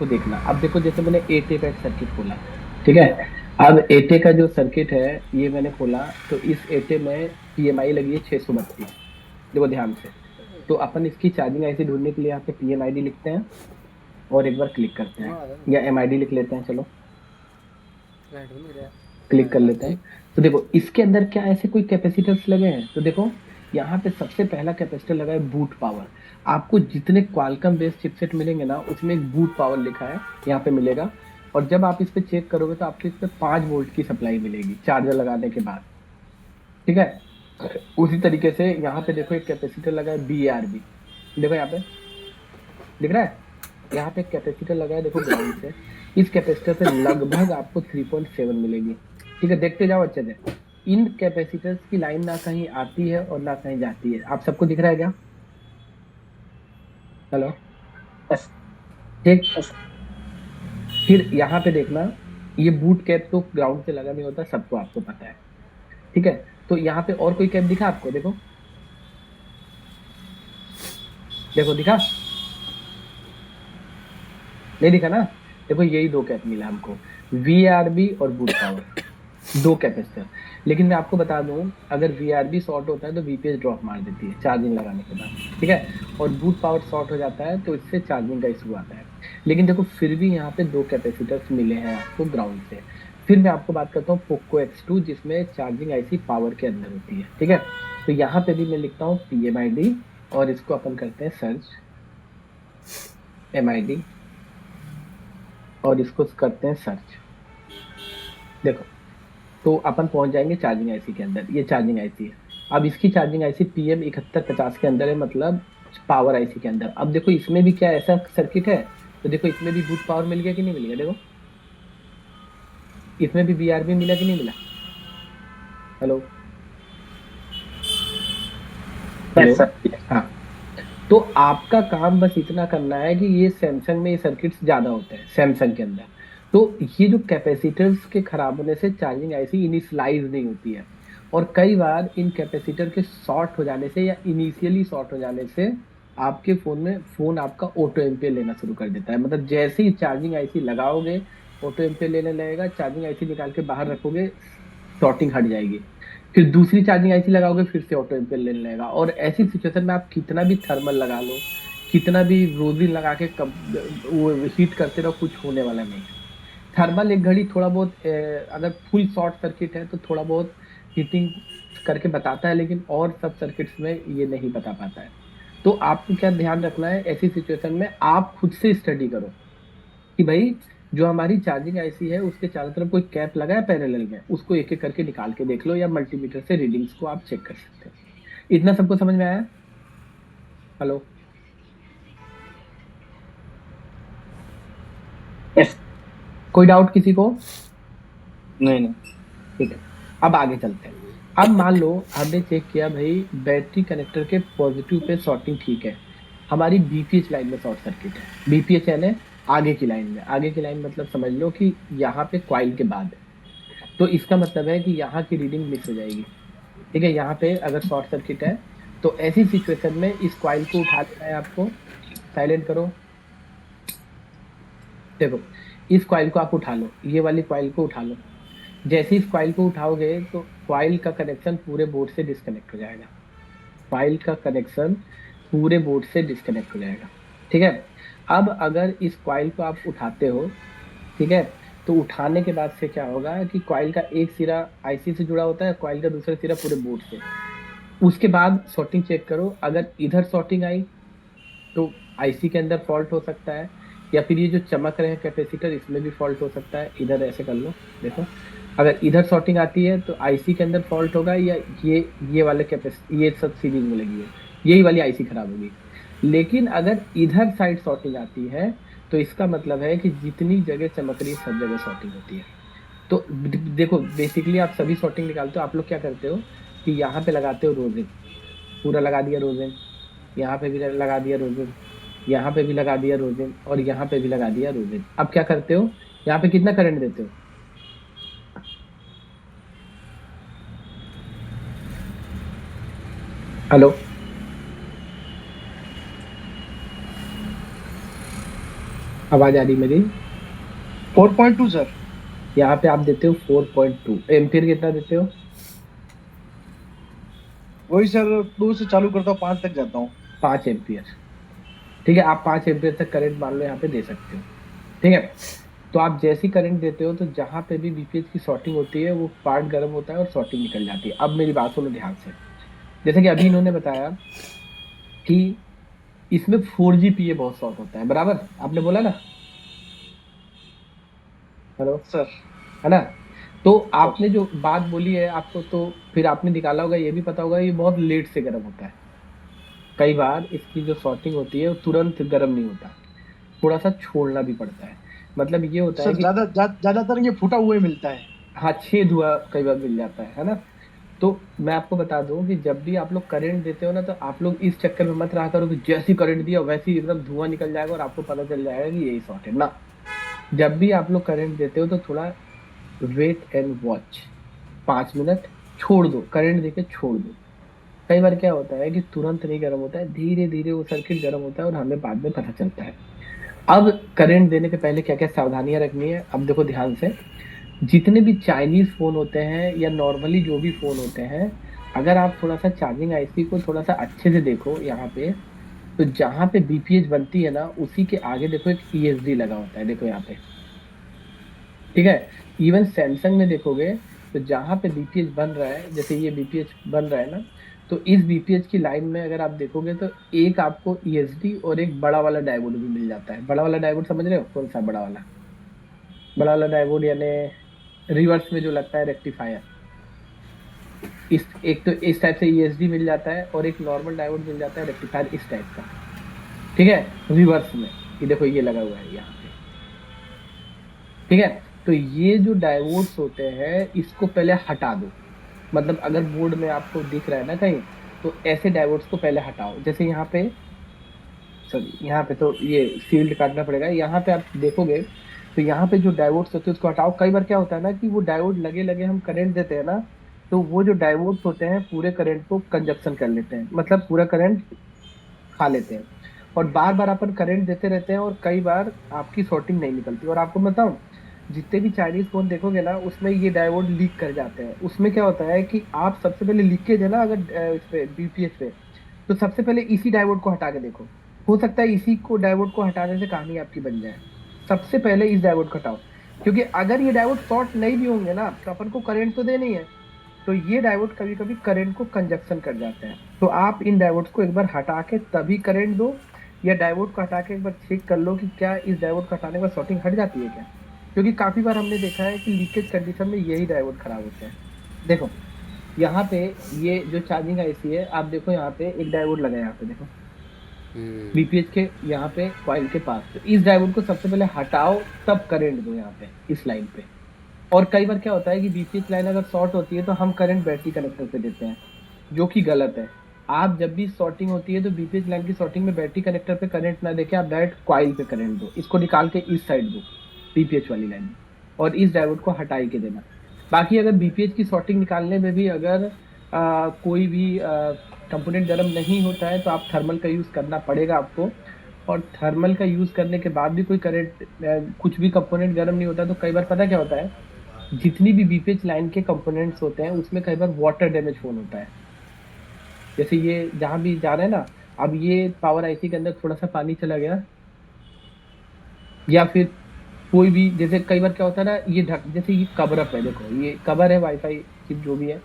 इसको देखना। अब देखो जैसे मैंने 8A का एक सर्किट खोला, ठीक है। अब 8A का जो सर्किट है ये मैंने खोला, तो इस 8A में PMI लगी है 632। देखो ध्यान से। तो अपन इसकी चार्जिंग आईसी ढूंढने के लिए यहाँ पे PMID लिखते हैं और एक बार क्लिक करते हैं, या MID लिख लेते हैं, चलो क्लिक कर लेते हैं। तो देखो इसके अंदर क्या ऐसे कोई कैपेसिटर्स लगे हैं, तो देखो यहाँ पे सबसे पहला कैपेसिटर लगा है बूट पावर। आपको जितने क्वालकॉम बेस्ड चिपसेट मिलेंगे ना उसमें एक बूट पावर लिखा है यहाँ पे मिलेगा। और जब आप इस पे चेक करोगे तो आपको इस पे 5 वोल्ट की सप्लाई मिलेगी चार्जर लगाने के बाद, ठीक है। उसी तरीके से यहाँ पे देखो एक कैपेसिटर लगा है BARB, देखो यहाँ पे दिख रहा है। यहाँ पे कैपेसिटर लगा है देखो ग्राउंड से। इस कैपेसिटर से लगभग आपको 3.7 मिलेगी, ठीक है। देखते जाओ अच्छे से। इन कैपेसिटर्स की लाइन ना कहीं आती है और ना कहीं जाती है, आप सबको दिख रहा है क्या? हेलो, ठीक। फिर यहाँ पे देखना, ये बूट कैप तो ग्राउंड से लगा नहीं होता, सबको आपको पता है, ठीक है। तो यहाँ पे और कोई कैप दिखा आपको? देखो देखो दिखा, नहीं दिखा ना। देखो यही दो कैप मिला हमको, VRB और बूट पावर, दो कैपेसिटर। लेकिन मैं आपको बता दूं, अगर VRB शॉर्ट होता है तो VPS ड्रॉप मार देती है चार्जिंग लगाने के बाद, ठीक है। और बूट पावर शॉर्ट हो जाता है तो इससे चार्जिंग का इशू आता है। लेकिन देखो फिर भी यहाँ पे दो कैपेसिटर्स मिले हैं आपको ग्राउंड से। फिर मैं आपको बात करता हूँ पोको X2 जिसमें चार्जिंग आईसी पावर के अंदर होती है, ठीक है। तो यहाँ पे भी मैं लिखता हूँ PMID और इसको अपन करते हैं सर्च, MID, और इसको करते हैं सर्च। देखो तो अपन पहुंच जाएंगे चार्जिंग आईसी के अंदर, ये चार्जिंग आईसी है। अब इसकी चार्जिंग आईसी PM7150 के अंदर है, मतलब पावर आईसी के अंदर। अब देखो इसमें भी क्या ऐसा सर्किट है, तो देखो इसमें भी बूट पावर मिल गया कि नहीं मिल गया, देखो इसमें भी BRB मिला कि नहीं मिला। Hello, hello, yes sir. हाँ। तो आपका काम बस इतना करना है कि ये सैमसंग में ये सर्किट्स ज्यादा होते हैं सैमसंग के अंदर। तो ये जो कैपेसिटर्स के खराब होने से चार्जिंग आईसी इनिशियलाइज नहीं होती है। और कई बार इन कैपेसिटर के शॉर्ट हो जाने से या इनिशियली शॉर्ट हो जाने से आपके फोन में फोन आपका ऑटो एम्पेयर लेना शुरू कर देता है। मतलब जैसे ही चार्जिंग आईसी लगाओगे ऑटो एम्पेयर लेने लगेगा, चार्जिंग आईसी निकाल के बाहर रखोगे शॉर्टिंग हट जाएगी। फिर दूसरी चार्जिंग आईसी लगाओगे फिर से ऑटो एम्पेयर लेने लगेगा। और ऐसी सिचुएशन में आप कितना भी थर्मल लगा लो, कितना भी रोजिन लगा के वो हीट करते रहो, कुछ होने वाला नहीं है। थर्मल एक घड़ी थोड़ा बहुत अगर फुल शॉर्ट सर्किट है तो थोड़ा बहुत हीटिंग करके बताता है, लेकिन और सब सर्किट्स में ये नहीं बता पाता है। तो आपको क्या ध्यान रखना है ऐसी सिचुएशन में, आप खुद से स्टडी करो कि भाई जो हमारी चार्जिंग आईसी है उसके चारों तरफ कोई कैप लगा है पैरेलल में, उसको एक एक करके निकाल के देख लो, या मल्टीमीटर से रीडिंग्स को आप चेक कर सकते हो। इतना सबको समझ में आया? Hello, yes. कोई डाउट किसी को? नहीं नहीं। ठीक है, अब आगे चलते हैं। अब मान लो हमने चेक किया भाई बैटरी कनेक्टर के पॉजिटिव पे शॉर्टिंग ठीक है, हमारी BPH लाइन में शॉर्ट सर्किट है। BPH यानी आगे की लाइन में, आगे की लाइन मतलब समझ लो कि यहाँ पे क्वाइल के बाद है। तो इसका मतलब है कि यहाँ की रीडिंग मिस हो जाएगी, ठीक है। यहाँ पे अगर शॉर्ट सर्किट है तो ऐसी सिचुएशन में इस कॉइल को उठा लेना है आपको। साइलेंट करो, देखो इस कॉइल को आप उठा लो, ये वाली कॉइल को उठा लो। जैसे ही इस कॉइल को उठाओगे तो कॉइल का कनेक्शन पूरे बोर्ड से डिस्कनेक्ट हो जाएगा। कॉइल का कनेक्शन पूरे बोर्ड से डिस्कनेक्ट हो जाएगा, ठीक है। अब अगर इस कॉइल को आप उठाते हो, ठीक है, तो उठाने के बाद से क्या होगा कि कॉइल का एक सिरा आईसी से जुड़ा होता है, कॉइल का दूसरा सिरा पूरे बोर्ड से। उसके बाद शॉर्टिंग चेक करो, अगर इधर शॉर्टिंग आई तो आईसी के अंदर फॉल्ट हो सकता है, या फिर ये जो चमक रहे हैं कैपेसिटर इसमें भी फॉल्ट हो सकता है। इधर ऐसे कर लो, देखो अगर इधर शॉर्टिंग आती है तो आईसी के अंदर फॉल्ट होगा, या ये वाले कैपेसिटर ये सब सीरीज में लगी है, यही वाली आईसी खराब होगी। लेकिन अगर इधर साइड शॉर्टिंग आती है तो इसका मतलब है कि जितनी जगह चमक रही है सब जगह शॉर्टिंग होती है। तो देखो बेसिकली आप सभी शॉर्टिंग निकालते हो, आप लोग क्या करते हो कि यहाँ पे लगाते हो रोजेन, पूरा लगा दिया रोजेन, यहाँ पे भी लगा दिया रोजेन, यहाँ पे भी लगा दिया रोजेन, और यहाँ पे भी लगा दिया रोजेन। अब क्या करते हो, यहाँ पे कितना करंट देते हो? हेलो, आवाज आ रही मेरी? 4.2 सर। यहाँ पे आप देते हो 4.2 एम्पियर। कितना देते हो? वही सर, 2 से चालू करता हूँ, 5 तक जाता हूँ। 5 एम्पियर। ठीक है, आप 5 एम्पियर तक करंट मान लो यहाँ पे दे सकते हो। ठीक है, तो आप जैसी करंट देते हो तो जहां पे भी बीपीएच की शॉर्टिंग होती है वो पार्ट गर्म होता है और शॉर्टिंग निकल जाती है। अब मेरी बात सुनो ध्यान से। जैसे कि अभी इन्होंने बताया कि इसमें 4G बहुत शॉर्ट होता है, बराबर आपने बोला ना? हेलो? सर। है ना? तो सर। आपने जो बात बोली है आपको, तो फिर आपने निकाला होगा, ये भी पता होगा ये बहुत लेट से गर्म होता है। कई बार इसकी जो शॉर्टिंग होती है वो तुरंत गर्म नहीं होता, थोड़ा सा छोड़ना भी पड़ता है। मतलब ये होता है सर कि ज्यादातर ये फूटा हुआ ही मिलता है। हाँ, छेद हुआ कई बार मिल जाता है ना? तो मैं आपको बता दूं कि जब भी आप लोग करंट देते हो ना, तो आप लोग इस चक्कर में मत रहा करो कि जैसी करंट दिया वैसे ही एकदम धुआं निकल जाएगा और आपको पता चल जाएगा कि यही शॉर्ट है ना। जब भी आप लोग करंट देते हो तो थोड़ा वेट एंड वॉच, 5 मिनट छोड़ दो, करंट देके छोड़ दो। कई बार क्या होता है कि तुरंत नहीं गर्म होता है, धीरे धीरे वो सर्किट गर्म होता है और हमें बाद में पता चलता है। अब करंट देने के पहले क्या क्या सावधानियां रखनी है, अब देखो ध्यान से। जितने भी चाइनीज फोन होते हैं या नॉर्मली जो भी फोन होते हैं, अगर आप थोड़ा सा चार्जिंग आईसी को थोड़ा सा अच्छे से देखो यहाँ पे, तो जहां पे बीपीएच बनती है ना उसी के आगे देखो एक ईएसडी लगा होता है, देखो यहाँ पे। ठीक है, इवन सैमसंग में देखोगे तो जहां पे बीपीएच बन रहा है, जैसे ये बीपीएच बन रहा है ना, तो इस बीपीएच की लाइन में अगर आप देखोगे तो एक आपको ईएसडी और एक बड़ा वाला डायोड भी मिल जाता है। बड़ा वाला डायोड समझ रहे हो कौन सा बड़ा वाला? बड़ा वाला डायोड यानी रिवर्स में जो लगता है रेक्टिफायर। इस एक तो इस टाइप से ईएसडी मिल जाता है और एक नॉर्मल डायोड मिल जाता है रेक्टिफायर इस टाइप का। ठीक है, रिवर्स में ये देखो ये लगा हुआ है यहाँ पे। ठीक है, तो ये जो डायोड्स होते हैं इसको पहले हटा दो। मतलब अगर बोर्ड में आपको दिख रहा है ना कहीं, तो ऐसे डायोड्स को पहले हटाओ। जैसे यहाँ पे, सॉरी यहाँ पे तो ये फील्ड काटना पड़ेगा। यहाँ पे आप देखोगे तो यहाँ पे जो डायोड्स होते हैं उसको हटाओ। कई बार क्या होता है ना कि वो डायोड लगे लगे हम करंट देते हैं ना, तो वो जो डायोड्स होते हैं पूरे करंट को कंजप्शन कर लेते हैं, मतलब पूरा करंट खा लेते हैं। और बार बार अपन करंट देते रहते हैं और कई बार आपकी शॉर्टिंग नहीं निकलती। और आपको बताऊं, जितने भी चाइनीज फोन देखोगे ना उसमें ये डायोड लीक कर जाते हैं। उसमें क्या होता है कि आप सबसे पहले लीकेज है ना अगर इस पे बीपीएच पे, तो सबसे पहले इसी डायोड को हटा के देखो। हो सकता है इसी को डायोड को हटाने से कहानी आपकी बन जाए। सबसे पहले इस डायोड को हटाओ, क्योंकि अगर ये डायोड शॉर्ट नहीं भी होंगे ना तो अपन को करंट तो देनी है, तो ये डायोड कभी कभी करंट को कंजक्शन कर जाते हैं। तो आप इन डायोड्स को एक बार हटा के तभी करंट दो, या डायोड को हटा के एक बार चेक कर लो कि क्या इस डायोड को हटाने के बाद शॉर्टिंग हट जाती है क्या। क्योंकि काफी बार हमने देखा है कि लीकेज कंडीशन में यही डायोड खराब होते हैं। देखो यहाँ पे ये जो चार्जिंग आईसी है, आप देखो यहाँ पे एक डायोड लगा है, यहाँ पे देखो बीपीएच के यहाँ पे कॉइल के पास। तो इस डायोड को सबसे पहले हटाओ तब करंट दो यहाँ पे इस लाइन पे। और कई बार क्या होता है कि बीपीएच लाइन अगर शॉर्ट होती है तो हम करंट बैटरी कनेक्टर पे देते हैं, जो कि गलत है। आप जब भी शॉर्टिंग होती है तो बीपीएच लाइन की शॉर्टिंग में बैटरी कनेक्टर पे करंट ना देके आप डायरेक्ट कॉइल पे करंट दो, इसको निकाल के इस साइड दो बीपीएच वाली लाइन में, और इस डायोड को हटा ही के देना। बाकी अगर बीपीएच की शॉर्टिंग निकालने में भी अगर कोई भी कंपोनेंट गर्म नहीं होता है तो आप थर्मल का यूज करना पड़ेगा आपको। और थर्मल का यूज करने के बाद भी कोई करंट कुछ भी कंपोनेंट गर्म नहीं होता, तो कई बार पता क्या होता है, जितनी भी बीपीएच लाइन के कंपोनेंट्स होते हैं उसमें कई बार वाटर डैमेज फोन होता है। जैसे ये जहां भी जा रहे हैं ना, अब ये पावर आईसी के अंदर थोड़ा सा पानी चला गया, या फिर कोई भी, जैसे कई बार क्या होता है ना, ये ढक, जैसे ये कवर अप है, देखो ये कवर है वाईफाई चिप जो भी है,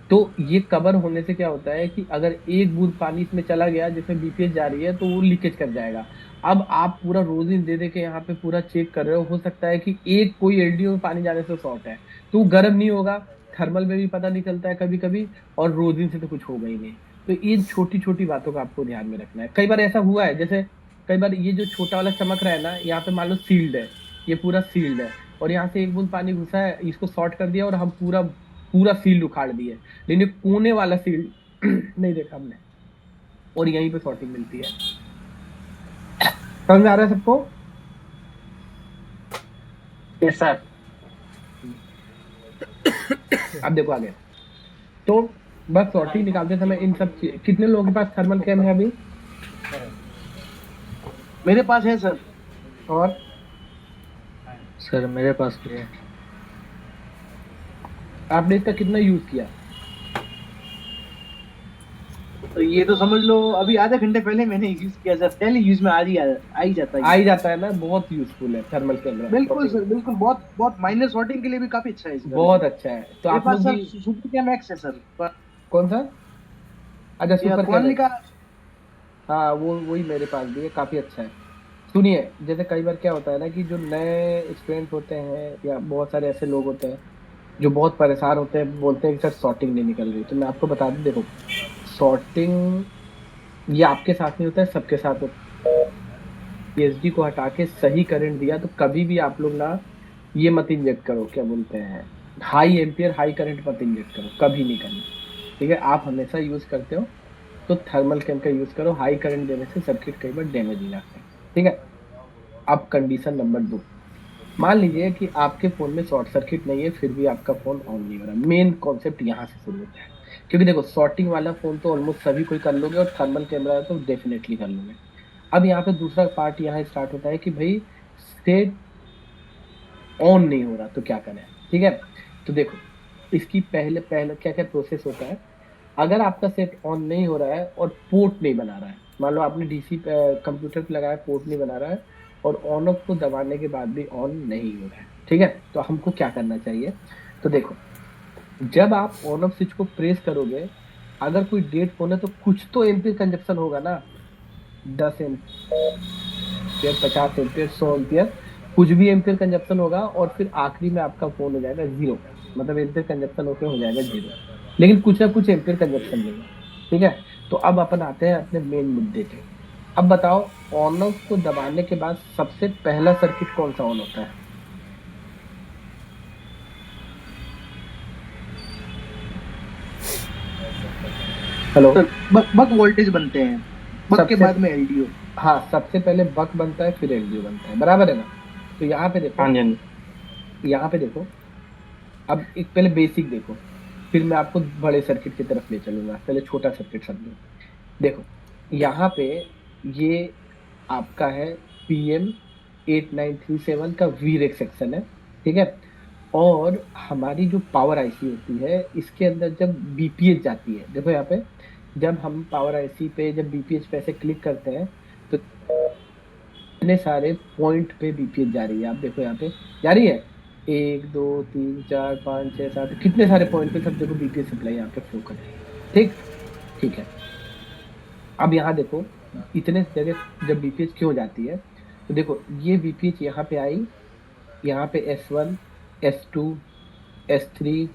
तो ये कवर होने से क्या होता है कि अगर एक बूंद पानी इसमें चला गया जिसमें बीपीएच जा रही है तो वो लीकेज कर जाएगा। अब आप पूरा रोजिन दे दे के यहाँ पे पूरा चेक कर रहे हो सकता है कि एक कोई एलडीओ में पानी जाने से शॉर्ट है, तो वो गर्म नहीं होगा। थर्मल में भी पता नहीं चलता है कभी कभी, और रोजिन से तो कुछ होगा ही नहीं। तो इन छोटी छोटी बातों का आपको ध्यान में रखना है। कई बार ऐसा हुआ है, जैसे कई बार ये जो छोटा वाला चमक रहा है ना, यहाँ पे मान लो सील्ड है, ये पूरा सील्ड है, और यहाँ से एक बूंद पानी घुसा है, इसको शॉर्ट कर दिया और हम पूरा पूरा सील्ड उखाड़ दिए, लेकिन ये कोने वाला सील्ड नहीं देखा हमने, और यहीं पे शॉर्टिंग मिलती है। समझ में आ रहा है सबको? Yes sir. अब देखो आगे, तो बस शॉर्टिंग निकालते समय इन सब कितने लोगों के पास थर्मल कैम है अभी? मेरे पास है सर। और सर मेरे पास भी है। आपने इसका कितना यूज किया? तो ये तो समझ लो अभी आधे घंटे पहले मैंने यूज किया सर, पहले यूज में आ ही जाता है आ ये। ही जाता है ना, बहुत यूजफुल है थर्मल कैमरा बिल्कुल शॉटिंग। सर, बिल्कुल, बहुत बहुत माइनर शॉटिंग के लिए भी काफी अच्छा है इसका बहुत रिजल्ट। अच्छा है, तो मेरे आप पास लोग भी। सर सुपर कैम एक्स है सर, पर कौन सा? अच्छा, ये सुपर क्वानली कैमेक्स। का। हाँ, वो वही मेरे पास भी है, काफी अच्छा है। सुनिए, जैसे कई बार क्या होता है ना कि जो नए स्टूडेंट होते हैं या बहुत सारे ऐसे लोग होते हैं जो बहुत परेशान होते हैं, बोलते हैं कि सर शॉटिंग नहीं निकल रही, तो मैं आपको बता दूं, देखो शॉटिंग ये आपके साथ नहीं होता है, सबके साथ होता है। पीएचडी को हटा के सही करंट दिया तो कभी भी आप लोग ना ये मत इंजेक्ट करो, क्या बोलते हैं, हाई एम्पियर हाई करंट मत इंजेक्ट करो, कभी नहीं करना। ठीक है, आप हमेशा यूज करते हो तो थर्मल कैम का यूज करो। हाई करंट देने से सर्किट कई बार डैमेज हो जाते हैं। ठीक है। अब कंडीशन नंबर 2, मान लीजिए कि आपके फोन में शॉर्ट सर्किट नहीं है, फिर भी आपका फोन ऑन नहीं हो रहा। मेन कॉन्सेप्ट यहाँ से शुरू होता है, क्योंकि देखो शॉर्टिंग वाला फोन तो ऑलमोस्ट सभी कोई कर लोगे और थर्मल कैमरा है तो डेफिनेटली कर लोगे। अब यहाँ पे दूसरा पार्ट यहाँ स्टार्ट होता है कि भाई स्टेट ऑन नहीं हो रहा तो क्या करें। ठीक है, तो देखो इसकी पहले पहले क्या क्या प्रोसेस होता है। अगर आपका सेट ऑन नहीं हो रहा है और पोर्ट नहीं बना रहा है, मान लो आपने डीसी कंप्यूटर पे लगाया, पोर्ट नहीं बना रहा है और ऑन ऑफ को दबाने के बाद भी ऑन नहीं हो रहा है, ठीक है, तो हमको क्या करना चाहिए। तो देखो, जब आप ऑन ऑफ स्विच को प्रेस करोगे, अगर कोई डेड फोन है तो कुछ तो एम्पियर कंजप्शन होगा ना, 10 एम्पियर, 50 एम्पियर, 100 एम्पियर, कुछ भी एम्पियर कंजप्शन होगा और फिर आखिरी में आपका फोन हो जाएगा जीरो, मतलब एम्पियर कंजप्शन होकर हो जाएगा जीरो, लेकिन कुछ ना कुछ एम्पियर कंजप्शन देगा। ठीक है, तो अब अपन आते हैं अपने मेन मुद्दे पे। अब बताओ, ऑन ऑफ को दबाने के बाद सबसे पहला सर्किट कौन सा ऑन होता है? हेलो। सर बक बक वोल्टेज बनते हैं, बक के सबसे बाद में एलडीओ। हाँ, सबसे पहले बक बनता है, फिर एलडीओ बनता है, बराबर है ना? तो यहाँ पे देखो, हाँ जी, हाँ जी। यहाँ पे देखो, अब एक पहले बेसिक देखो, फिर मैं आपको बड़े सर्किट की तरफ ले चलूंगा, पहले छोटा सर्किट समझो। देखो यहाँ पे ये आपका है PM8937 का वीरेक सेक्शन है। ठीक है, और हमारी जो पावर आईसी होती है इसके अंदर जब बीपीएच जाती है, देखो यहाँ पे, जब हम पावर आईसी पे जब बीपीएच पे ऐसे क्लिक करते हैं तो इतने सारे पॉइंट पे बीपीएच जा रही है, आप देखो यहाँ पे जा रही है, 1 2 3 4 5 6 7, कितने सारे पॉइंट पे सब देखो बीपीएच सप्लाई यहाँ पे फ्लो कर रही है। ठीक, ठीक है। अब यहाँ देखो, इतने जगह जब बीपीएच क्यों जाती है, तो देखो ये बीपीएच यहाँ पे आई, यहाँ पे S1, S2, S3,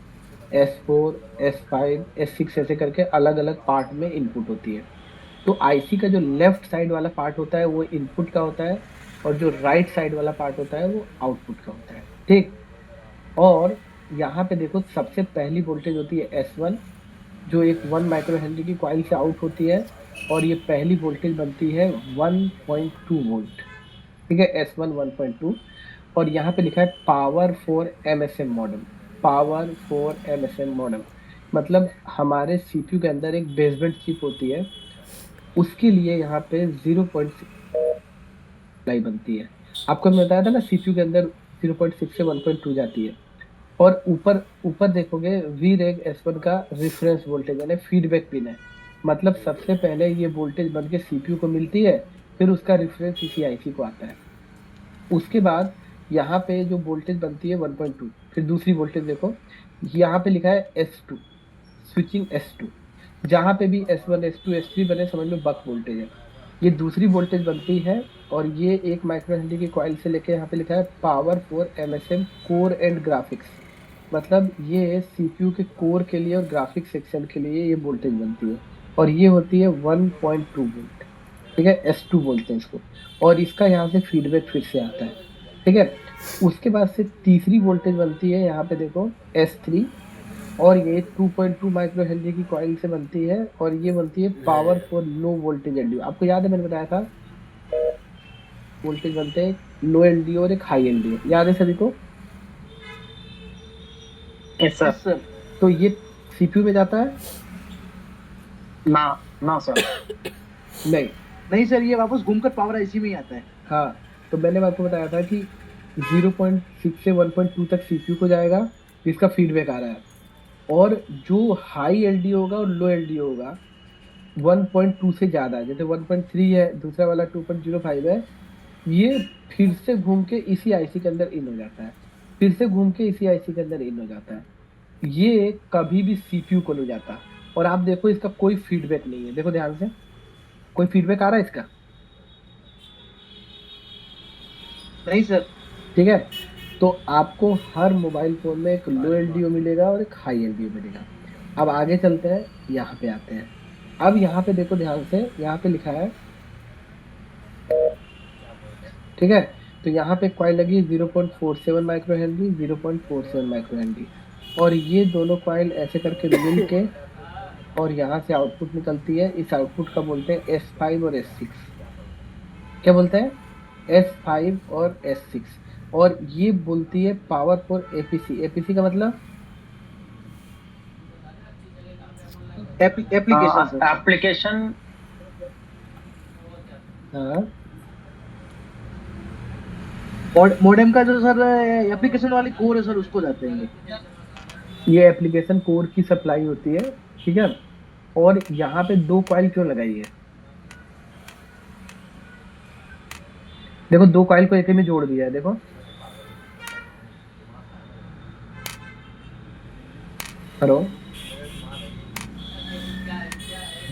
S4, S5, S6 ऐसे करके अलग अलग पार्ट में इनपुट होती है। तो आईसी का जो लेफ्ट साइड वाला पार्ट होता है वो इनपुट का होता है और जो राइट साइड वाला पार्ट होता है वो आउटपुट का होता है। ठीक, और यहाँ पे देखो सबसे पहली वोल्टेज होती है S1, जो एक 1 माइक्रो हेनरी की कॉइल से आउट होती है और ये पहली वोल्टेज बनती है 1.2 वोल्ट। ठीक है, S1 1.2, और यहाँ पे लिखा है power for MSM modem, power for MSM modem, मतलब हमारे सीपीयू के अंदर एक बेसबैंड चिप होती है, उसके लिए यहाँ पे 0.6 सप्लाई बनती है। आपको मैं बताया था ना सीपीयू के अंदर 0.6 से 1.2 जाती है। और ऊपर ऊपर देखोगे वी रेग S1 का रिफरेंस वोल्टेज यानी फीडबैक पिन है, मतलब सबसे पहले ये वोल्टेज बन के सीपीयू को मिलती है, फिर उसका रिफरेंस इसी आईसी को आता है। उसके बाद यहाँ पे जो वोल्टेज बनती है 1.2, फिर दूसरी वोल्टेज देखो, यहाँ पे लिखा है S2, स्विचिंग S2, जहाँ पे भी S1 S2 S3 बने समझ लो बक वोल्टेज है, ये दूसरी वोल्टेज बनती है। और ये 1 माइक्रो हेनरी की कॉइल से लेके यहाँ पे लिखा है power for MSM core and graphics, मतलब ये सीपीयू के कोर के लिए और ग्राफिक्स सेक्शन के लिए ये वोल्टेज बनती है, और ये होती है 1.2 वोल्ट। ठीक है, S2 बोलते हैं इसको, और इसका यहाँ से फीडबैक फिर से आता है। ठीक है, उसके बाद से तीसरी वोल्टेज बनती है, यहाँ पे देखो S3, और ये 2.2 माइक्रो हेनरी की कॉइल से बनती है और ये बनती है power for low voltage LDO. आपको याद है मैंने बताया था वोल्टेज बनते हैं, लो एलडीओ और एक हाई एलडीओ, याद है सभी को? Yes sir. तो ये सीपीयू में जाता है? ना ना सर, नहीं। नहीं सर, ये वापस घूमकर पावर आईसी में ही आता है। हाँ, तो मैंने आपको बताया था कि 0.6 से 1.2 तक सीपीयू को जाएगा, जिसका फीडबैक आ रहा है, और जो हाई एलडीओ होगा और लो एलडीओ होगा 1.2 से ज्यादा है, जैसे 1.3 है, दूसरा वाला 2.05 है, ये फिर से घूम के इसी आईसी के अंदर इन हो जाता है, फिर से घूम के इसी आईसी के अंदर इन हो जाता है। ये कभी भी सीपीयू को नहीं जाता। और आप देखो इसका कोई फीडबैक नहीं है, देखो ध्यान से, कोई फीडबैक आ रहा है इसका? नहीं सर। ठीक है, तो आपको हर मोबाइल फोन में एक लो एलडीओ मिलेगा और एक हाई एलडीओ मिलेगा। अब आगे चलते हैं, यहाँ पे आते हैं। अब यहाँ पे देखो ध्यान से, यहाँ पे लिखा है, ठीक है, तो यहाँ पे कॉइल लगी 0.47 माइक्रो हेनरी, 0.47 माइक्रो हेनरी, और ये दोनों कॉइल ऐसे करके मिल के और यहाँ से आउटपुट निकलती है। इस आउटपुट का बोलते हैं S5 और S6। क्या बोलते हैं? S5 और S6। और ये बोलती है पावर फॉर एपीसी। एपीसी का मतलब एप्लीकेशन सर। एप्लीकेशन। हाँ, मॉडेम का जो सर एप्लीकेशन वाली कोर है सर, उसको जाते हैं ये एप्लीकेशन कोर की सप्लाई होती है, ठीक है। और यहाँ पे दो कॉइल क्यों लगाई है? देखो दो कॉइल को एक में जोड़ दिया है, देखो, हेलो,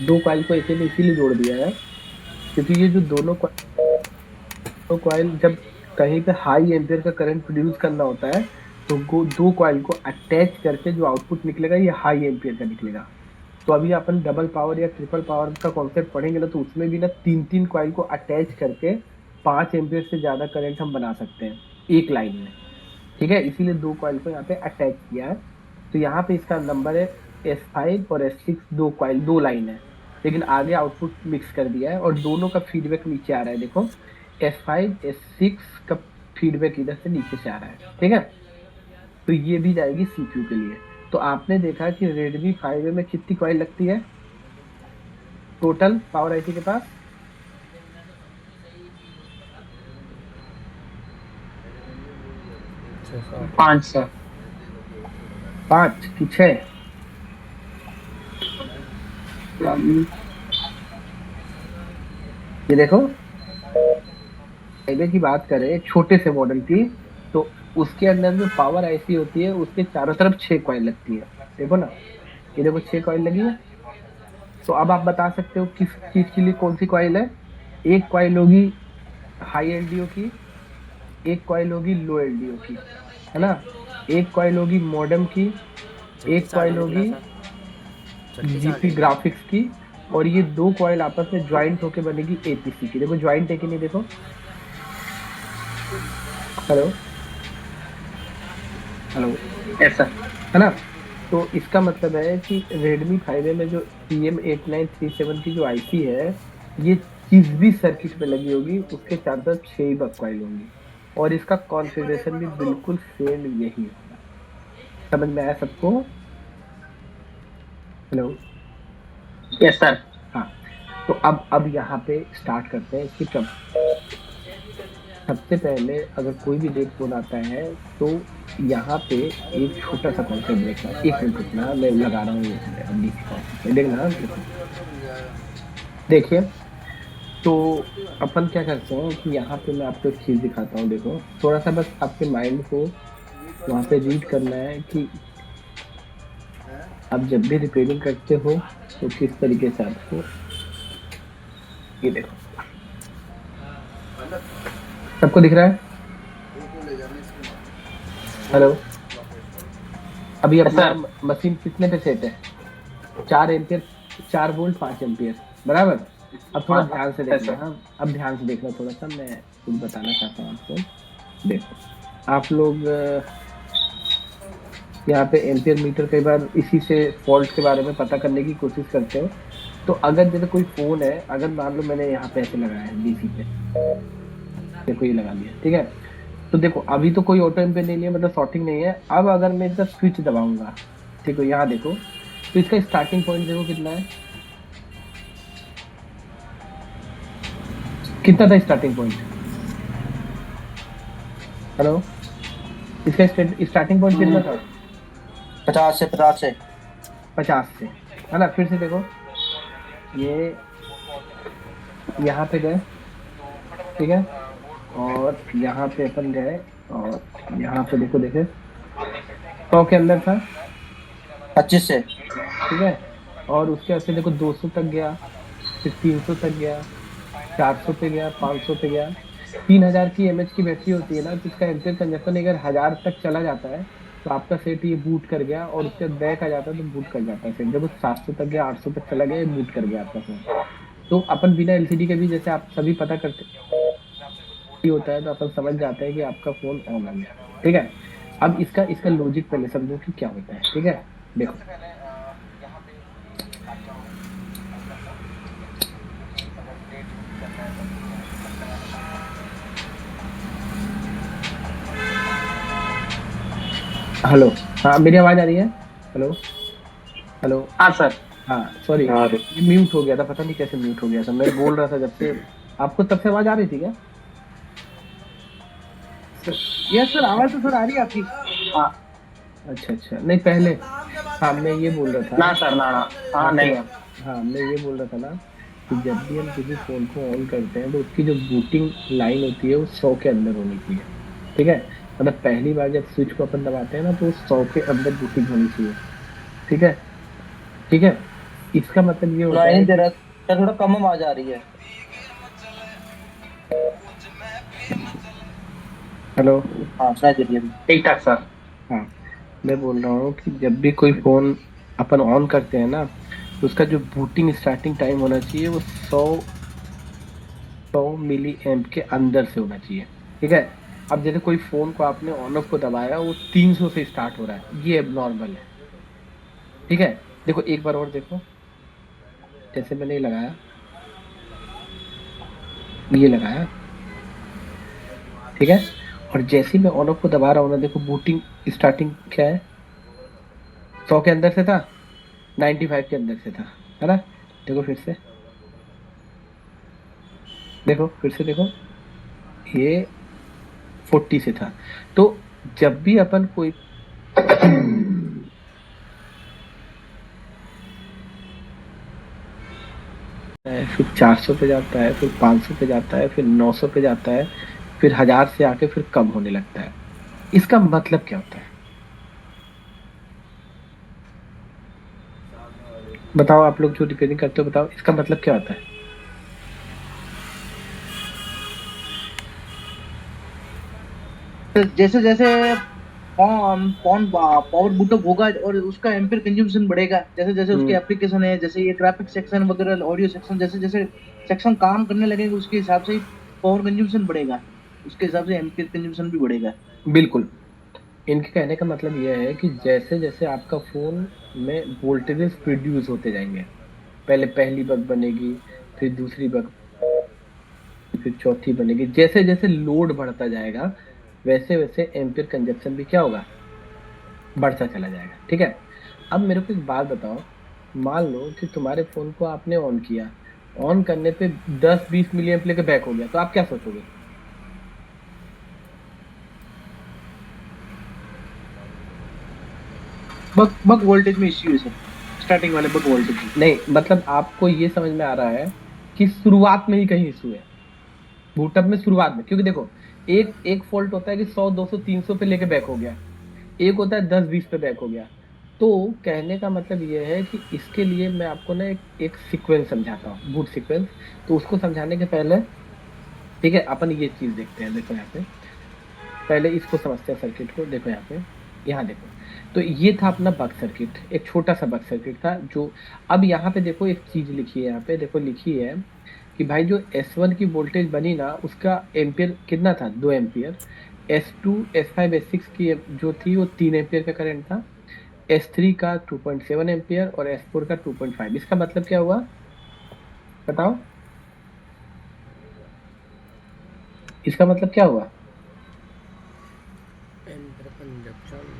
दो कॉइल को एक में इसीलिए जोड़ दिया है क्योंकि ये जो दोनों कॉइल जब कहीं पे हाई एम्पियर का करंट प्रोड्यूस करना होता है तो दो कॉइल को अटैच करके जो आउटपुट निकलेगा ये हाई एम्पियर का निकलेगा। तो अभी अपन डबल पावर या ट्रिपल पावर का कॉन्सेप्ट पढ़ेंगे ना, तो उसमें भी ना तीन तीन कॉइल को अटैच करके 5 एम्पियर से ज्यादा करंट हम बना सकते हैं एक लाइन में, ठीक है। इसीलिए दो कॉइल को यहाँ पे अटैच किया है। तो यहाँ पे इसका नंबर है S5 और S6, दो कॉइल, दो लाइन है, लेकिन आगे आउटपुट मिक्स कर दिया है और दोनों का फीडबैक नीचे आ रहा है। देखो S5 S6 का फीडबैक इधर से नीचे से आ रहा है, ठीक है। तो ये भी जाएगी सीपीयू के लिए। तो आपने देखा कि Redmi 5A में कितनी कॉइल लगती है टोटल पावर आईसी के पास? पाँच सर। 5 कि 6? ये देखो, पहले की बात करें छोटे से मॉडल की, तो उसके अंदर जो पावर आईसी होती है उसके चारों तरफ 6 कॉइल लगती है, देखो ना, ये देखो 6 कॉइल लगी है। तो अब आप बता सकते हो किस चीज के लिए कौन सी कॉइल है। एक कॉइल होगी हाई एलडीओ की, एक कॉइल होगी लो एलडीओ की, है ना, एक कॉइल होगी मॉडेम की, एक कॉइल होगी जीपी ग्राफिक्स की, और ये दो कॉइल आपस में ज्वाइंट होके बनेगी एपीसी की। देखो ज्वाइंट है कि नहीं, देखो, हेलो हेलो, ऐसा है ना। तो इसका मतलब है कि Redmi 5A में जो TM8937 की जो आईसी है, ये किस भी सर्किट पे लगी होगी उसके चारों तरफ 6 ही बस कॉइल होंगी, और इसका कॉन्फ़िगरेशन भी बिल्कुल सेम यही होगा। समझ में आया सबको? Hello, yes sir. हाँ, तो अब यहाँ पे स्टार्ट करते हैं इसकी ट्रब। सबसे पहले अगर कोई भी डेट फोन आता है तो यहाँ पे एक छोटा सा कॉन्सेप्ट देखना, एक मिनट रुकना, मैं लगा रहा हूँ देखना, देखिए। तो अपन क्या करते हैं कि यहाँ पे मैं आपको एक चीज़ दिखाता हूँ, देखो थोड़ा सा बस आपके माइंड को वहाँ पे रीड करना है कि आप जब भी रिपेयरिंग करते हो तो किस तरीके से आपको, ये देखो, सबको दिख रहा है? हेलो, अभी अपना मशीन कितने पे सेट है? 4 एम्पियर, 4 वोल्ट 5 एम्पियर, बराबर। अब थोड़ा ध्यान से देखना, हाँ, अब ध्यान से देखना, थोड़ा सा मैं कुछ बताना चाहता हूँ आपको। देखो आप लोग यहाँ पे एम्पियर मीटर कई बार इसी से फॉल्ट के बारे में पता करने की कोशिश करते हो। तो अगर जैसे कोई फोन है, अगर मान लो मैंने यहाँ पे ऐसे लगाया है डीसी पे, देखो ये लगा लिया, ठीक है। तो देखो अभी तो कोई ऑटो एम्पियर नहीं है, मतलब शॉर्टिंग नहीं है। अब अगर मैं इसका स्विच दबाऊंगा, ठीक है, यहाँ देखो, तो इसका स्टार्टिंग पॉइंट देखो कितना है, कितना था स्टार्टिंग पॉइंट? हेलो, इसका स्टार्टिंग पॉइंट कितना था? 50 से 50 से 50 से, है ना। फिर से देखो, ये यहाँ पे गए, ठीक है, और यहाँ पे अपन गए, और यहाँ पे देखो, देखे 100 के अंदर था, 25 से ठीक है, और उसके बाद से देखो 200 तक गया, फिर 300 तक गया, 400 पे गया, 500 पे गया। 3000 की एमएच की बैटरी होती है ना, तो इसका एम्पियर कंजप्शन अगर 1000 तक चला जाता है तो आपका सेट ये बूट कर गया, और उसके बाद बैक आ जाता है तो बूट कर जाता है सेट। जब 700 तक गया, 800 तक चला गया, ये बूट कर गया आपका फोन। तो अपन बिना एलसीडी के भी, जैसे आप सभी पता करते होता है, तो अपन समझ जाते हैं कि आपका फोन ऑन आ गया, ठीक है। अब इसका इसका लॉजिक पहले समझो कि क्या होता है, ठीक है। देखो, हेलो, हाँ मेरी आवाज आ रही है? हेलो, हेलो, हाँ सर। हाँ सॉरी, ये म्यूट हो गया था, पता नहीं कैसे म्यूट हो गया था। मैं बोल रहा था जब से, आपको तब से आवाज आ रही थी क्या? यस सर, आवाज तो सर आ रही है आपकी। हाँ अच्छा अच्छा, नहीं पहले, हाँ मैं ये बोल रहा ना था, सर, ना ना, हाँ हाँ नहीं तो, है। हाँ मैं ये बोल रहा था ना कि जब भी हम किसी फोन को ऑन करते हैं तो उसकी जो बूटिंग लाइन होती है वो 100 के अंदर होनी चाहिए, ठीक है। मतलब पहली बार जब स्विच को अपन दबाते हैं ना, तो 100 के अंदर बूटिंग होनी चाहिए, ठीक है, ठीक है। इसका मतलब ये होता सुनाई है नहीं दे कि, रहा सर, थोड़ा कम आवाज आ रही है। हेलो, हाँ सुनाई दे रही है अभी। ठीक ठाक सर। हाँ मैं बोल रहा हूँ कि जब भी कोई फोन अपन ऑन करते हैं ना, तो उसका जो बूटिंग स्टार्टिंग टाइम होना चाहिए वो 100 मिली एम्प के अंदर से होना चाहिए, ठीक है। अब जैसे कोई फोन को आपने ऑन ऑफ को दबाया, वो 300 से स्टार्ट हो रहा है, ये नॉर्मल है, ठीक है। देखो एक बार और देखो, जैसे मैंने ये लगाया, ये लगाया, ठीक है, और जैसे ही मैं ऑन ऑफ को दबा रहा हूँ ना, देखो बूटिंग स्टार्टिंग क्या है, 100 के अंदर से था, 95 के अंदर से था, है ना। देखो फिर से, देखो फिर से देखो, ये 40 से था। तो जब भी अपन कोई फिर 400 पे जाता है, फिर 500 पे जाता है, फिर 900 पे जाता है, फिर 1000 से आके फिर कम होने लगता है। इसका मतलब क्या होता है, बताओ आप लोग जो रिपेयरिंग करते हो, बताओ इसका मतलब क्या होता है? तो जैसे जैसे फोन पावर बूटअप होगा और उसका एम्पियर कंज्यूमेशन बढ़ेगा, जैसे जैसे उसके हम्म, एप्लीकेशन है, जैसे ये ग्राफिक सेक्शन वगैरह, ऑडियो सेक्शन, जैसे जैसे सेक्शन काम करने लगेगा, उसके हिसाब से पावर कंज्यूमेशन बढ़ेगा, उसके हिसाब से एम्पियर कंज्यूमेशन भी बढ़ेगा। बिल्कुल। इनके कहने का मतलब यह है कि जैसे जैसे आपका फोन में वोल्टेजेस प्रोड्यूस होते जाएंगे, पहले पहली बग बनेगी, फिर दूसरी बग, फिर चौथी बनेगी, जैसे जैसे लोड बढ़ता जाएगा, वैसे वैसे एम्पियर कंजप्शन भी क्या होगा, बढ़ता चला जाएगा, ठीक है। अब मेरे को एक बात बताओ, मान लो कि तुम्हारे फोन को आपने ऑन किया, ऑन करने पे 10-20 मिली एम्प लेके बैक हो गया, तो आप क्या सोचोगे? बग बग वोल्टेज में इश्यू है सर, स्टार्टिंग वाले बग वोल्टेज में। नहीं, मतलब आपको ये समझ में आ रहा है कि शुरुआत में ही कहीं इशू है, बूटअप में शुरुआत में, क्योंकि देखो एक एक फॉल्ट होता है कि 100 200 300 पे लेके बैक हो गया, एक होता है 10-20 पे बैक हो गया। तो कहने का मतलब ये है कि इसके लिए मैं आपको ना एक सीक्वेंस समझाता हूँ, बूट सीक्वेंस। तो उसको समझाने के पहले, ठीक है, अपन ये चीज देखते हैं। देखो यहाँ पे, पहले इसको समझते हैं सर्किट को। देखो यहाँ पे, यहाँ देखो, तो ये था अपना बक सर्किट, एक छोटा सा बक सर्किट था जो, अब यहाँ पे देखो एक चीज लिखी है, यहाँ पे देखो लिखी है कि भाई जो S1 की वोल्टेज बनी ना, उसका एम्पियर कितना था, 2 एम्पियर। S2 S5 S6 की जो थी वो 3 एम्पियर का करंट था। S3 का 2.7 एम्पियर, और S4 का 2.5। इसका मतलब क्या हुआ, बताओ, इसका मतलब क्या हुआ?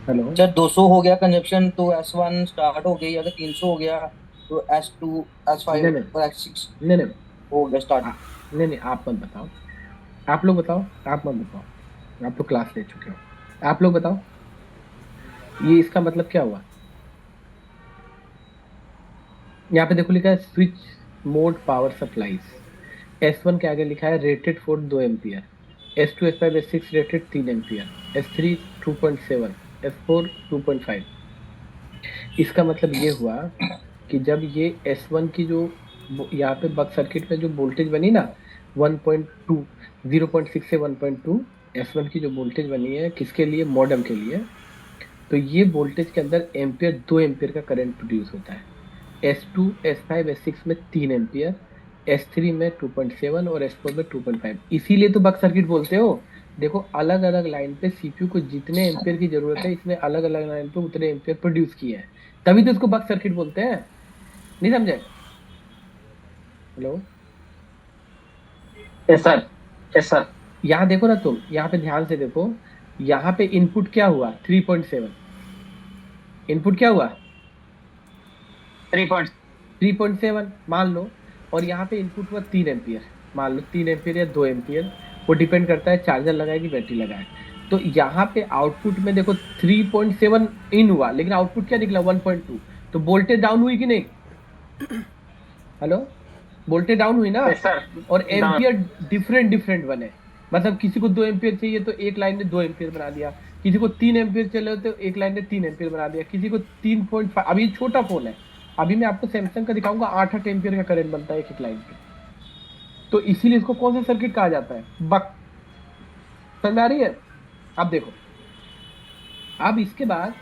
हेलो, सर 200 हो गया कंजप्शन तो S1 स्टार्ट हो गई, अगर 300 हो गया तो S2 नहीं S5 नहीं, और S6 नहीं नहीं, हो गया स्टार्ट। नहीं नहीं, आप मत बताओ, आप लोग बताओ, आप मत बताओ। आप लोग क्लास ले चुके हो। आप लोग बताओ ये इसका मतलब क्या हुआ। यहाँ पे देखो लिखा है switch mode power supplies. S1 के आगे लिखा है rated for 2 ampere, S2 S5 S6 rated 3 ampere, S3 2.7, S4 2.5। इसका मतलब ये हुआ कि जब ये S1 की जो यहाँ पे बक सर्किट में जो वोल्टेज बनी ना 1.2 0.6 से 1.2 S1 की जो वोल्टेज बनी है किसके लिए, मॉडेम के लिए। तो ये वोल्टेज के अंदर एम्पियर 2 एम्पियर का करंट प्रोड्यूस होता है। S2 S5 S6 में 3 एम्पियर, S3 में 2.7 और S4 में 2.5। इसीलिए तो बक सर्किट बोलते हो। देखो अलग अलग लाइन पे सीपीयू को जितने एम्पियर की जरूरत है इसने अलग अलग लाइन पे उतने एम्पियर प्रोड्यूस किए हैं, तभी तो इसको बक सर्किट बोलते हैं। नहीं समझे? Hello, yes sir, yes sir. यहाँ देखो ना तुम, यहाँ पे ध्यान से देखो, यहाँ पे इनपुट क्या हुआ 3.7, इनपुट क्या हुआ 3 पॉइंट 3.7 मान लो, और यहाँ पे इनपुट हुआ 3 एम्पियर, मान लो 3 एम्पियर या 2 एम्पियर, वो डिपेंड करता है चार्जर लगाए कि बैटरी लगाए। तो यहाँ पे आउटपुट में देखो 3.7 इन हुआ, लेकिन आउटपुट क्या निकला 1.2। तो वोल्टेज डाउन हुई कि नहीं? हेलो, वोल्टेज डाउन हुई ना, यस सर। और एम्पियर डिफरेंट डिफरेंट बने। मतलब किसी को 2 एम्पियर चाहिए तो एक लाइन ने 2 एम्पियर बना दिया, किसी को 3 एम्पियर चाहिए तो एक लाइन ने 3 एम्पियर बना दिया, किसी को 3.5। अभी छोटा फोन है, अभी मैं आपको सैमसंग का दिखाऊंगा 8-8 एम्पियर का करंट बनता है एक एक लाइन पे। तो इसीलिए इसको कौन सा सर्किट कहा जाता है, बक। समझ में आ रही है? अब देखो, अब इसके बाद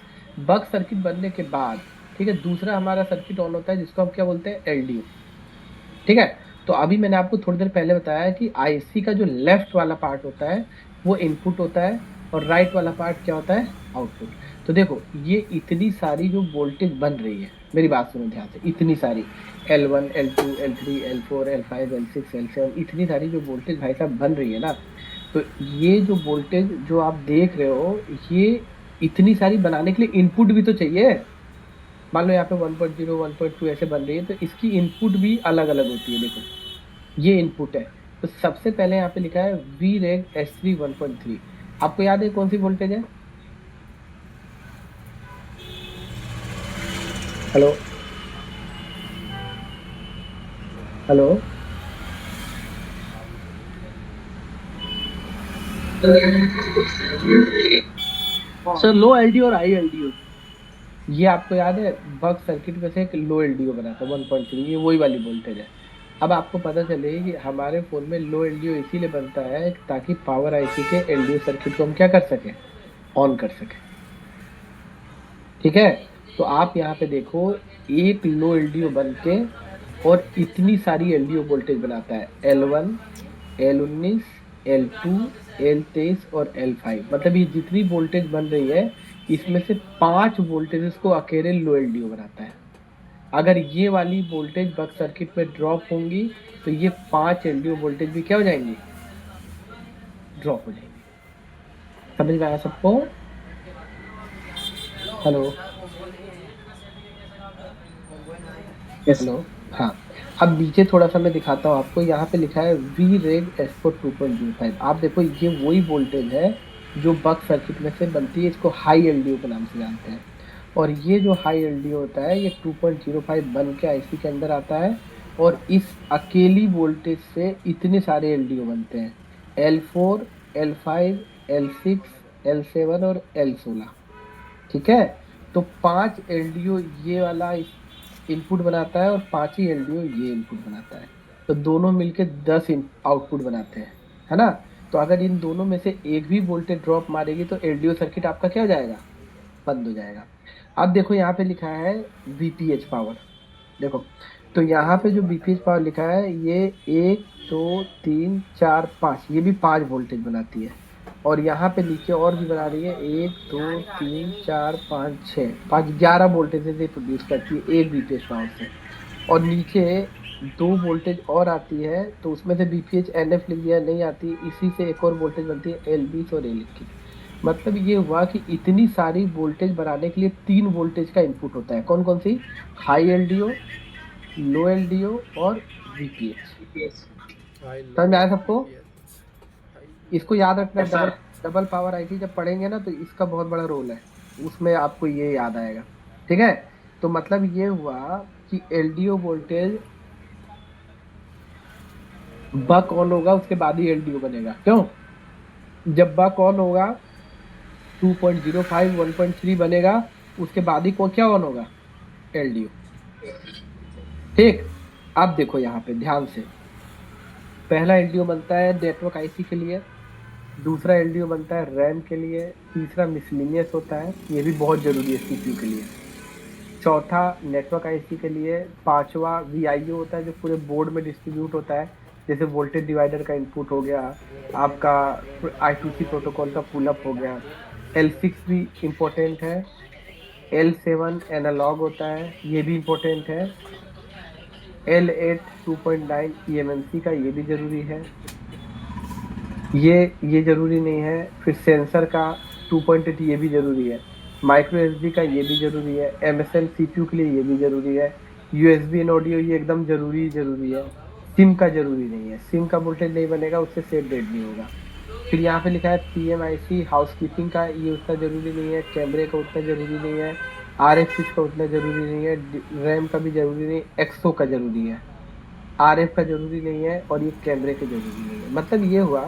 बक सर्किट बनने के बाद ठीक है, दूसरा हमारा सर्किट ऑन होता है जिसको हम क्या बोलते हैं, एलडीओ। ठीक है, तो अभी मैंने आपको थोड़ी देर पहले बताया कि आईसी का जो लेफ्ट वाला पार्ट होता है वो इनपुट होता है और राइट वाला पार्ट क्या होता है, आउटपुट। तो देखो ये इतनी सारी जो वोल्टेज बन रही है, मेरी बात सुनो ध्यान से, इतनी सारी L1 L2 L3 L4 L5 L6 L7, इतनी सारी जो वोल्टेज भाई साहब बन रही है ना, तो ये जो वोल्टेज जो आप देख रहे हो, ये इतनी सारी बनाने के लिए इनपुट भी तो चाहिए। मान लो यहाँ पे 1.0 1.2 ऐसे बन रही है, तो इसकी इनपुट भी अलग अलग होती है। देखो ये इनपुट है, तो सबसे पहले यहाँ पे लिखा है VREG S3 1.3। आपको याद है कौन सी वोल्टेज है? हेलो हेलो, सर लो एलडीओ और हाई एलडीओ। ये आपको याद है बक सर्किट में से एक लो एलडीओ बना था 1.3, ये वही वाली वोल्टेज है। अब आपको पता चले कि हमारे फोन में लो एलडीओ इसीलिए बनता है ताकि पावर आईसी के एलडीओ सर्किट को हम क्या कर सकें, ऑन कर सकें। ठीक है, तो आप यहाँ पे देखो एक लो एलडीओ बन के और इतनी सारी एलडीओ वोल्टेज बनाता है, L1 L19 L2 L23 और L5। मतलब ये जितनी वोल्टेज बन रही है इसमें से 5 वोल्टेजेस को अकेले लो एलडीओ बनाता है। अगर ये वाली वोल्टेज बक सर्किट में ड्रॉप होंगी तो ये 5 एलडीओ वोल्टेज भी क्या हो जाएंगी, ड्रॉप हो जाएंगी। समझ में आया सबको? हेलो यस हेलो, हाँ। अब नीचे थोड़ा सा मैं दिखाता हूँ आपको, यहाँ पे लिखा है VREG S4 2.05। आप देखो ये वही वोल्टेज है जो बक सर्किट में से बनती है, इसको हाई एलडीओ के नाम से जानते हैं। और ये जो हाई एलडीओ होता है ये 2.05 बन के आईसी के अंदर आता है, और इस अकेली वोल्टेज से इतने सारे एलडीओ बनते हैं, L4 L5 L6 L7 और L16। ठीक है, तो 5 एलडीओ ये वाला इनपुट बनाता है और 5 ही एलडीओ ये इनपुट बनाता है, तो दोनों मिलके 10 आउटपुट बनाते हैं, है ना। तो अगर इन दोनों में से एक भी वोल्टेज ड्रॉप मारेगी तो एलडीओ सर्किट आपका क्या हो जाएगा, बंद हो जाएगा। अब देखो यहाँ पे लिखा है बीपीएच पावर। देखो तो यहाँ पे जो बीपीएच पावर लिखा है ये 1 2 3 4 5, ये भी 5 वोल्टेज बनाती है। और यहाँ पे नीचे और भी बना रही है 1 2 3 4 5 6 5 11 वोल्टेज से प्रोड्यूस करती है एक बीपीएच पावर से। और नीचे 2 वोल्टेज और आती है, तो उसमें से बीपीएच एनएफ लिख दिया, नहीं आती, इसी से एक और वोल्टेज बनती है L20 और L21। मतलब ये हुआ कि इतनी सारी वोल्टेज बनाने के लिए 3 वोल्टेज का इनपुट होता है। कौन कौन सी? हाई एलडीओ, लो एलडीओ और वीपीएच। समझ में आया सबको? इसको याद रखना, Yes, sir. Double power IC जब पढ़ेंगे ना तो इसका बहुत बड़ा रोल है, उसमें आपको ये याद आएगा। ठीक है, तो मतलब ये हुआ कि एलडीओ वोल्टेज बक ऑन होगा उसके बाद ही एलडीओ बनेगा। क्यों? जब बक ऑन होगा 2.05 1.3 बनेगा, उसके बाद ही को क्या ऑन होगा? एलडीओ। ठीक, अब देखो यहाँ पे ध्यान से, पहला एलडीओ बनता है नेटवर्क आईसी के लिए, दूसरा एलडीओ बनता है रैम के लिए, तीसरा मिसलिनियस होता है, ये भी बहुत जरूरी है सीपीयू के लिए, चौथा नेटवर्क आईसी के लिए, पांचवा वीआईओ होता है जो पूरे बोर्ड में डिस्ट्रीब्यूट होता है, जैसे वोल्टेज डिवाइडर का इनपुट हो गया, आपका I2C प्रोटोकॉल का पुल अप हो गया। L6 भी इम्पोर्टेंट है, L7 एनालॉग होता है, ये भी इम्पोर्टेंट है, L8 2.9 EMMC का ये भी जरूरी है, ये जरूरी नहीं है। फिर सेंसर का 2.8 ये भी जरूरी है, माइक्रो एसडी का ये भी जरूरी है, MSN CPU के लिए ये भी जरूरी है, USB एंड ऑडियो ये एकदम जरूरी है। सिम का जरूरी नहीं है, सिम का वोल्टेज नहीं बनेगा, उससे सेव डेट नहीं होगा। फिर यहाँ पे लिखा है PMIC हाउसकीपिंग का, ये उतना जरूरी नहीं है, कैमरे का उतना जरूरी नहीं है, RF स्विच का उतना जरूरी नहीं है, रैम का भी जरूरी नहीं, एक्सो का जरूरी है, RF का जरूरी नहीं है, और ये कैमरे का जरूरी नहीं है। मतलब ये हुआ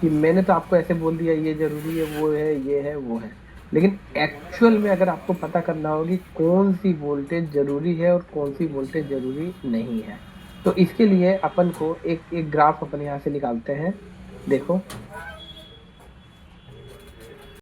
कि मैंने तो आपको ऐसे बोल दिया ये जरूरी है, वो है, ये है, वो है, लेकिन एक्चुअल में अगर आपको पता करना होगी कौन सी वोल्टेज जरूरी है और कौन सी वोल्टेज जरूरी नहीं है, तो इसके लिए अपन को एक ग्राफ अपन यहाँ से निकालते हैं। देखो